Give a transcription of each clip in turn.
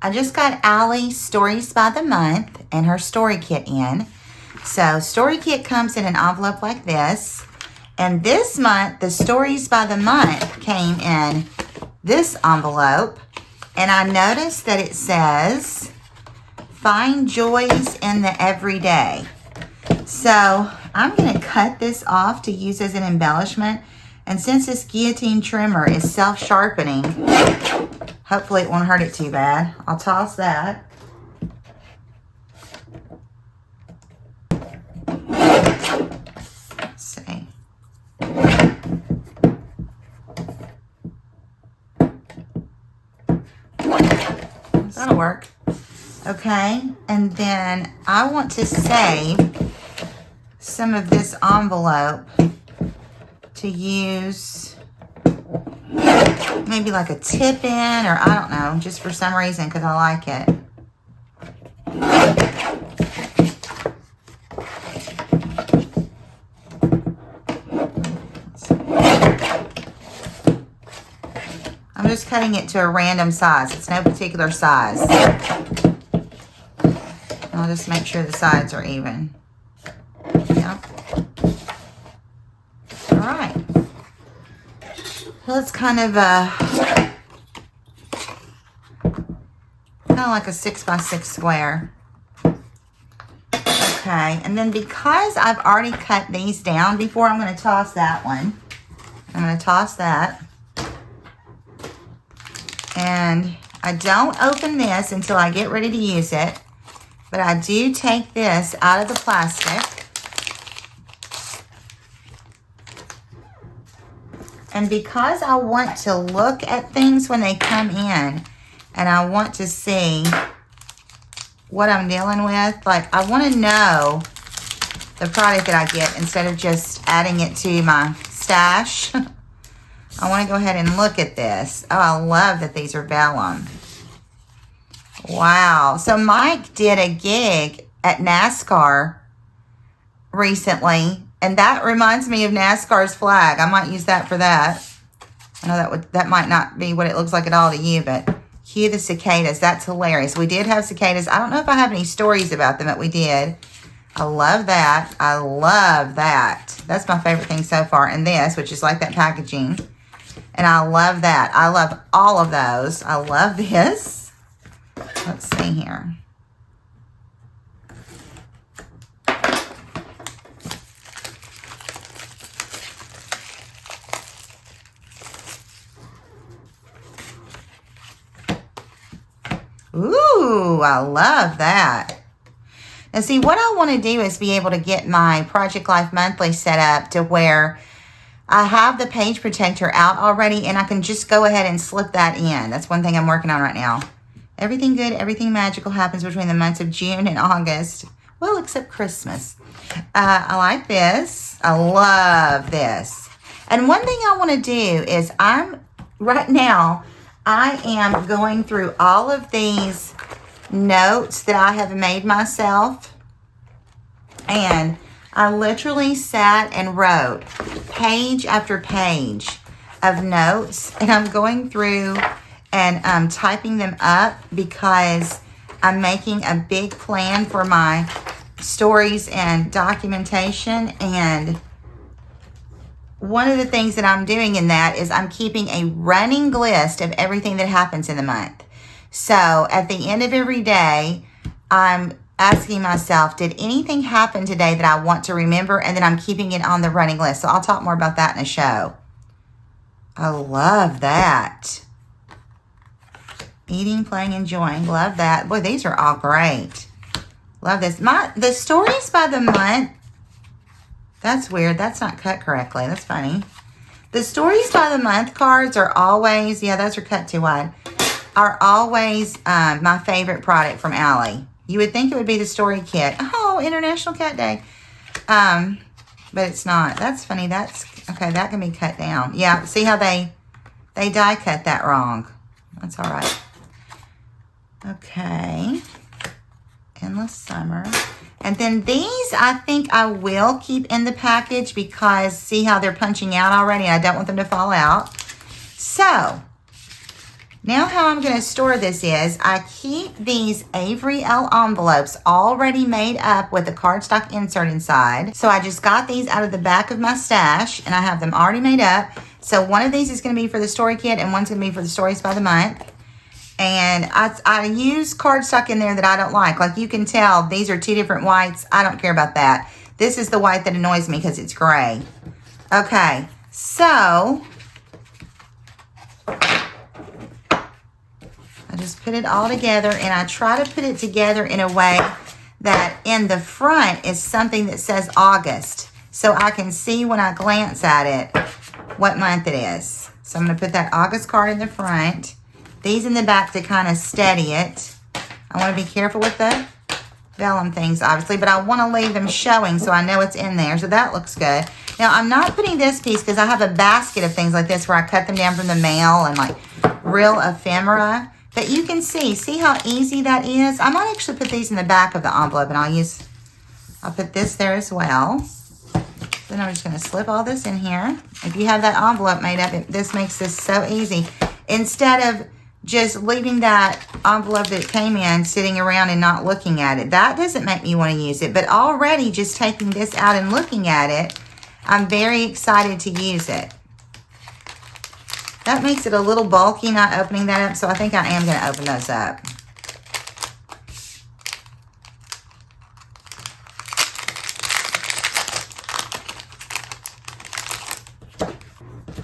I just got Allie's Stories by the Month and her story kit in. So story kit comes in an envelope like this. And this month, the Stories by the Month came in this envelope. And I noticed that it says, find joys in the everyday. So I'm going to cut this off to use as an embellishment. And since this guillotine trimmer is self-sharpening, hopefully it won't hurt it too bad. I'll toss that. Let's see. That'll work. Okay, and then I want to save some of this envelope to use maybe like a tip in, or I don't know, just for some reason because I like it. I'm just cutting it to a random size. It's no particular size. I'll just make sure the sides are even. Yep. All right. Well, it's kind of like a 6x6 square. Okay, and then because I've already cut these down before, I'm going to toss that one. I'm going to toss that. And I don't open this until I get ready to use it. But I do take this out of the plastic. And because I want to look at things when they come in, and I want to see what I'm dealing with, like I want to know the product that I get instead of just adding it to my stash. I want to go ahead and look at this. Oh, I love that these are vellum. Wow. So Mike did a gig at NASCAR recently, and that reminds me of NASCAR's flag. I might use that for that. I know that might not be what it looks like at all to you, but cue the cicadas. That's hilarious. We did have cicadas. I don't know if I have any stories about them, but we did. I love that. I love that. That's my favorite thing so far. And this, which is like that packaging. And I love that. I love all of those. I love this. Let's see here. Ooh, I love that. Now see, what I want to do is be able to get my Project Life Monthly set up to where I have the page protector out already and I can just go ahead and slip that in. That's one thing I'm working on right now. Everything good, everything magical happens between the months of June and August. Well, except Christmas. I like this. I love this. And one thing I want to do is right now, I am going through all of these notes that I have made myself. And I literally sat and wrote page after page of notes. And I'm going through and I'm typing them up because I'm making a big plan for my stories and documentation. And one of the things that I'm doing in that is I'm keeping a running list of everything that happens in the month. So at the end of every day, I'm asking myself, did anything happen today that I want to remember? And then I'm keeping it on the running list. So I'll talk more about that in a show. I love that. Eating, playing, enjoying. Love that. Boy, these are all great. Love this. The Stories by the Month. That's weird. That's not cut correctly. That's funny. The Stories by the Month cards are always, yeah, those are cut too wide, are always my favorite product from Allie. You would think it would be the story kit. Oh, International Cat Day. But it's not. That's funny. That's, okay, that can be cut down. Yeah, see how they die cut that wrong. That's all right. Okay. Endless Summer. And then these, I think I will keep in the package because see how they're punching out already? I don't want them to fall out. So, Now how I'm going to store this is I keep these Avery L envelopes already made up with a cardstock insert inside. So I just got these out of the back of my stash and I have them already made up. So one of these is going to be for the story kit and one's going to be for the stories by the month. And I use cardstock in there that I don't like. Like you can tell, these are two different whites. I don't care about that. This is the white that annoys me because it's gray. Okay, so I just put it all together and I try to put it together in a way that in the front is something that says August. So I can see when I glance at it what month it is. So I'm going to put that August card in the front. These in the back to kind of steady it. I want to be careful with the vellum things, obviously, but I want to leave them showing so I know it's in there. So that looks good. Now, I'm not putting this piece because I have a basket of things like this where I cut them down from the mail and like real ephemera. But you can see how easy that is. I might actually put these in the back of the envelope and I'll put this there as well. Then I'm just going to slip all this in here. If you have that envelope made up, this makes this so easy. Instead of just leaving that envelope that it came in sitting around and not looking at it. That doesn't make me want to use it. But already just taking this out and looking at it, I'm very excited to use it. That makes it a little bulky not opening that up. So I think I am going to open those up.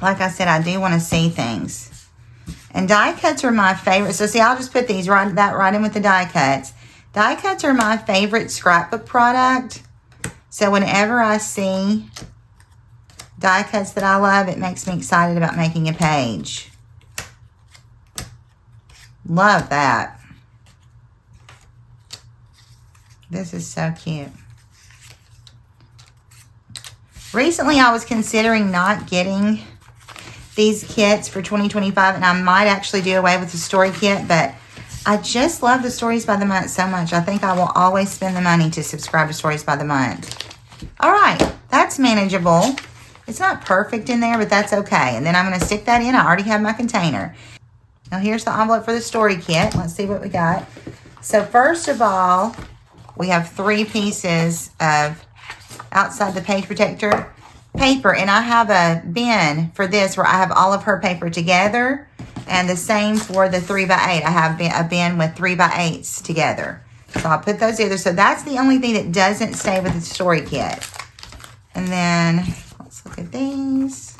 Like I said, I do want to see things. And die cuts are my favorite. So see, I'll just put these right in with the die cuts. Die cuts are my favorite scrapbook product. So whenever I see die cuts that I love, it makes me excited about making a page. Love that. This is so cute. Recently, I was considering not getting these kits for 2025, and I might actually do away with the story kit, but I just love the Stories by the Month so much. I think I will always spend the money to subscribe to Stories by the Month. All right, that's manageable. It's not perfect in there, but that's okay. And then I'm going to stick that in. I already have my container. Now here's the envelope for the story kit. Let's see what we got. So first of all, we have 3 pieces of outside the page protector paper, and I have a bin for this where I have all of her paper together, and the same for the 3x8. I have a bin with 3x8s together, so I'll put those together. So that's the only thing that doesn't stay with the story kit. And then let's look at these.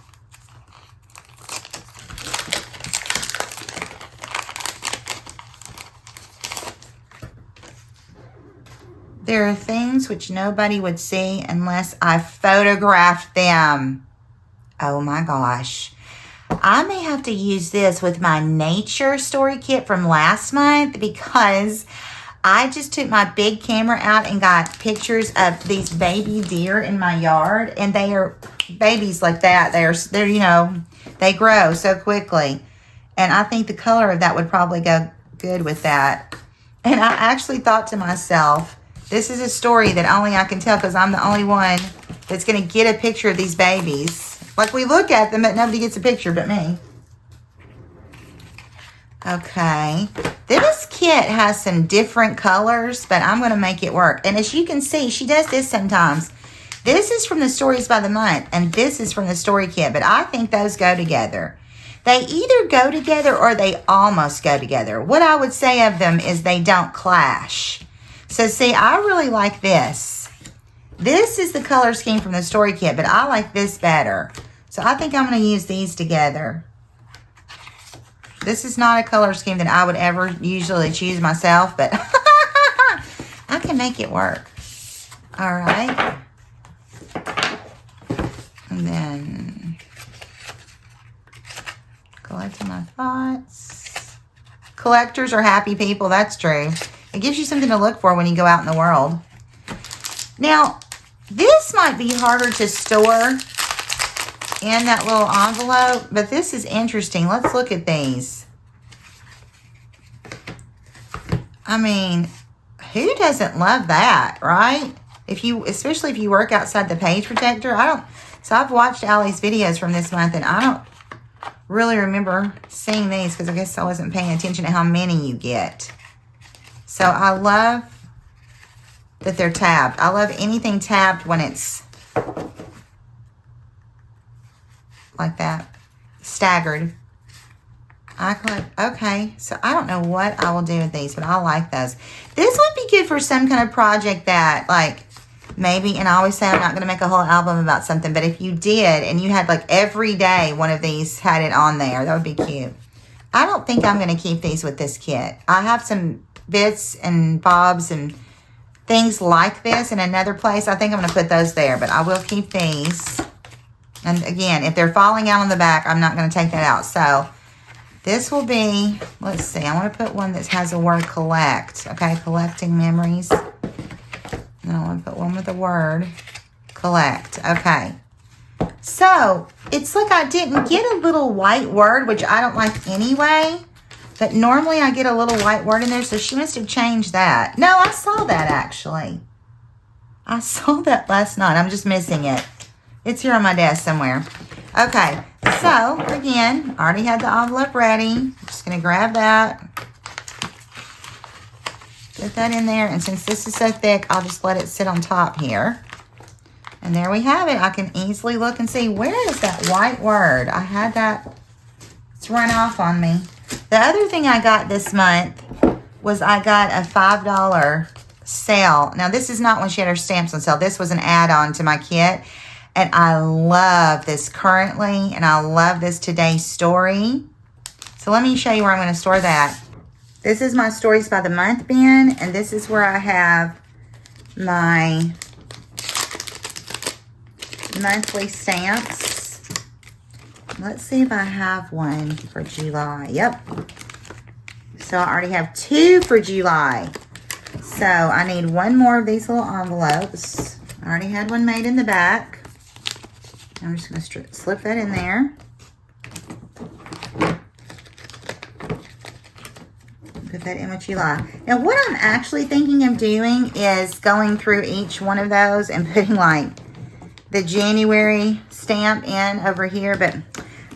There are things which nobody would see unless I photographed them. Oh my gosh. I may have to use this with my nature story kit from last month because I just took my big camera out and got pictures of these baby deer in my yard. And they are babies like that. They're you know, they grow so quickly. And I think the color of that would probably go good with that. And I actually thought to myself, this is a story that only I can tell because I'm the only one that's going to get a picture of these babies. Like, we look at them, but nobody gets a picture but me. Okay. This kit has some different colors, but I'm going to make it work. And as you can see, she does this sometimes. This is from the Stories by the Month, and this is from the story kit, but I think those go together. They either go together or they almost go together. What I would say of them is they don't clash. So see, I really like this. This is the color scheme from the story kit, but I like this better. So I think I'm going to use these together. This is not a color scheme that I would ever usually choose myself, but I can make it work. All right. And then collecting my thoughts. Collectors are happy people. That's true. It gives you something to look for when you go out in the world. Now, this might be harder to store in that little envelope, but this is interesting. Let's look at these. I mean, who doesn't love that, right? Especially if you work outside the page protector. So I've watched Allie's videos from this month, and really remember seeing these because I guess I wasn't paying attention to how many you get. So I love that they're tabbed. I love anything tabbed when it's like that, staggered. I collect, okay, so I don't know what I will do with these, but I like those. This would be good for some kind of project that, like, maybe, and I always say I'm not going to make a whole album about something, but if you did, and you had, like, every day one of these had it on there, that would be cute. I don't think I'm going to keep these with this kit. I have some bits and bobs and things like this in another place. I think I'm going to put those there, but I will keep these. And again, if they're falling out on the back, I'm not going to take that out. So this will be, let's see, I want to put one that has the word collect. Okay, collecting memories. And I want to put one with the word collect. Okay. So it's like I didn't get a little white word, which I don't like anyway. But normally I get a little white word in there, so she must have changed that. No, I saw that actually. I saw that last night. I'm just missing it. It's here on my desk somewhere. Okay, so again, I already had the envelope ready. I'm just going to grab that. Put that in there, and since this is so thick, I'll just let it sit on top here. And there we have it. I can easily look and see, where is that white word? I had that, it's run off on me. The other thing I got this month was I got a $5 sale. Now, this is not when she had her stamps on sale. This was an add-on to my kit. And I love this currently, and I love this today's story. So let me show you where I'm going to store that. This is my Stories by the Month bin, and this is where I have my monthly stamps. Let's see if I have one for July. Yep. So I already have 2 for July. So I need one more of these little envelopes. I already had one made in the back. I'm just going to slip that in there. Put that in with July. Now, what I'm actually thinking of doing is going through each one of those and putting, like, the January stamp in over here. But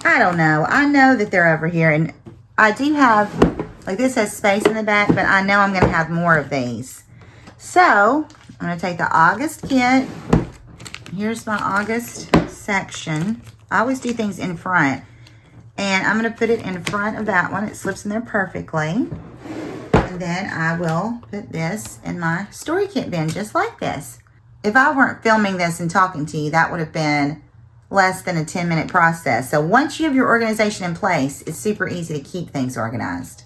I don't know. I know that they're over here. And I do have, like, this has space in the back, but I know I'm going to have more of these. So, I'm going to take the August kit. Here's my August section. I always do things in front. And I'm going to put it in front of that one. It slips in there perfectly. And then I will put this in my story kit bin, just like this. If I weren't filming this and talking to you, that would have been less than a 10-minute process. So once you have your organization in place, it's super easy to keep things organized.